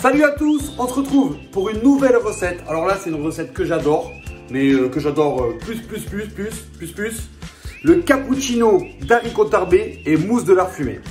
Salut à tous, on se retrouve pour une nouvelle recette. Alors là, c'est une recette que j'adore, mais que j'adore plus. Le cappuccino d'haricots tarbés et mousse de lard fumé.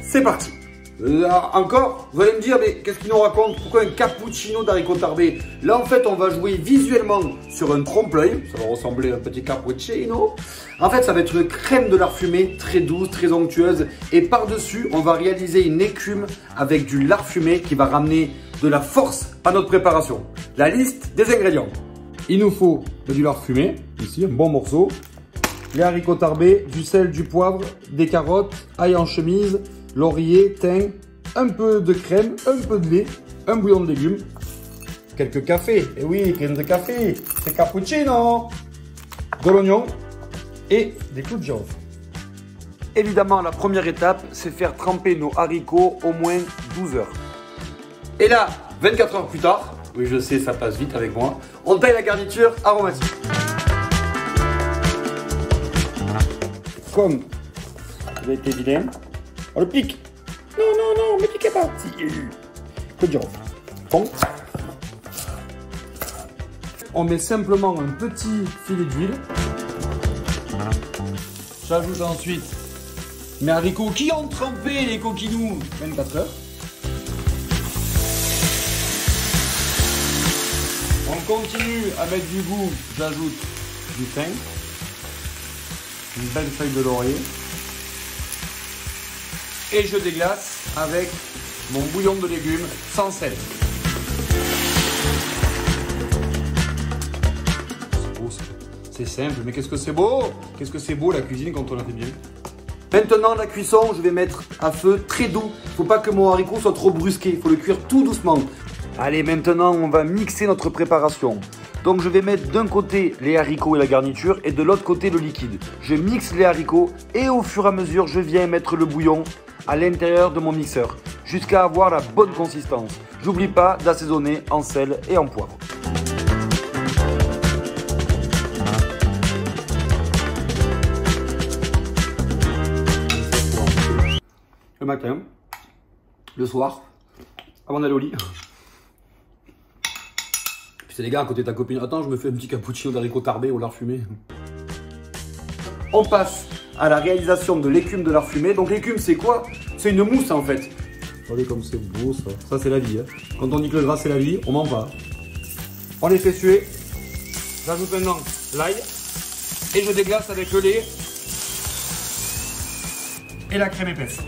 C'est parti. Là encore, vous allez me dire, mais qu'est-ce qu'il nous raconte? Pourquoi un cappuccino d'haricots tarbés? Là, en fait, on va jouer visuellement sur un trompe-l'œil. Ça va ressembler à un petit cappuccino. En fait, ça va être une crème de lard fumé, très douce, très onctueuse. Et par-dessus, on va réaliser une écume avec du lard fumé qui va ramener de la force à notre préparation. La liste des ingrédients. Il nous faut du lard fumé, ici, un bon morceau. Les haricots tarbés, du sel, du poivre, des carottes, ail en chemise, laurier, thym, un peu de crème, un peu de lait, un bouillon de légumes, quelques cafés, et oui, crème de café, c'est cappuccino, de l'oignon et des clous de girofle. Évidemment, la première étape, c'est faire tremper nos haricots au moins 12 heures. Et là, 24 heures plus tard, oui je sais, ça passe vite avec moi, on taille la garniture aromatique. Comme vous avez été vilain, on le pique. Non, mais piquez pas. Si, que de girofle. Bon. On met simplement un petit filet d'huile. J'ajoute ensuite mes haricots qui ont trempé les coquinous 24 heures. On continue à mettre du goût. J'ajoute du thym. Une belle feuille de laurier. Et je déglace avec mon bouillon de légumes sans sel. C'est beau ça. C'est simple, mais qu'est-ce que c'est beau! Qu'est-ce que c'est beau la cuisine quand on la fait bien. Maintenant la cuisson, je vais mettre à feu très doux. Il ne faut pas que mon haricot soit trop brusqué, il faut le cuire tout doucement. Allez, maintenant on va mixer notre préparation. Donc je vais mettre d'un côté les haricots et la garniture et de l'autre côté le liquide. Je mixe les haricots et au fur et à mesure, je viens mettre le bouillon à l'intérieur de mon mixeur jusqu'à avoir la bonne consistance. J'oublie pas d'assaisonner en sel et en poivre. Le matin, le soir, avant d'aller au lit. C'est les gars à côté de ta copine. Attends, je me fais un petit cappuccino d'haricots tarbés au lard fumé. On passe à la réalisation de l'écume de lard fumé. Donc l'écume, c'est quoi? C'est une mousse en fait. Regardez comme c'est beau ça. Ça c'est la vie. Hein. Quand on dit que le gras c'est la vie, on ment pas. On les fait suer. J'ajoute maintenant l'ail. Et je déglace avec le lait. Et la crème épaisse.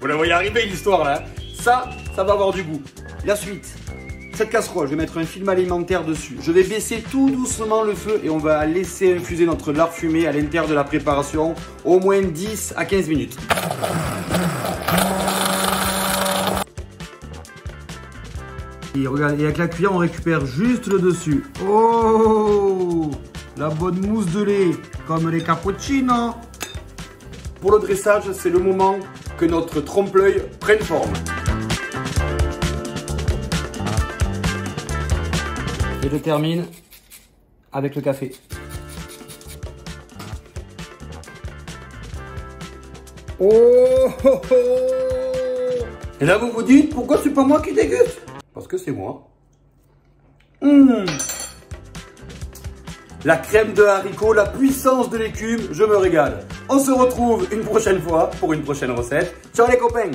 Vous la voyez arriver l'histoire là. Ça va avoir du goût. La suite, cette casserole, je vais mettre un film alimentaire dessus. Je vais baisser tout doucement le feu et on va laisser infuser notre lard fumé à l'intérieur de la préparation au moins 10 à 15 minutes. Et regardez, avec la cuillère, on récupère juste le dessus. Oh, la bonne mousse de lait, comme les cappuccinos. Pour le dressage, c'est le moment que notre trompe-l'œil prenne forme. Et je termine avec le café. Oh, oh, oh. Et là vous vous dites, pourquoi c'est pas moi qui déguste? Parce que c'est moi. La crème de haricot, la puissance de l'écume, je me régale. On se retrouve une prochaine fois pour une prochaine recette. Ciao les copains!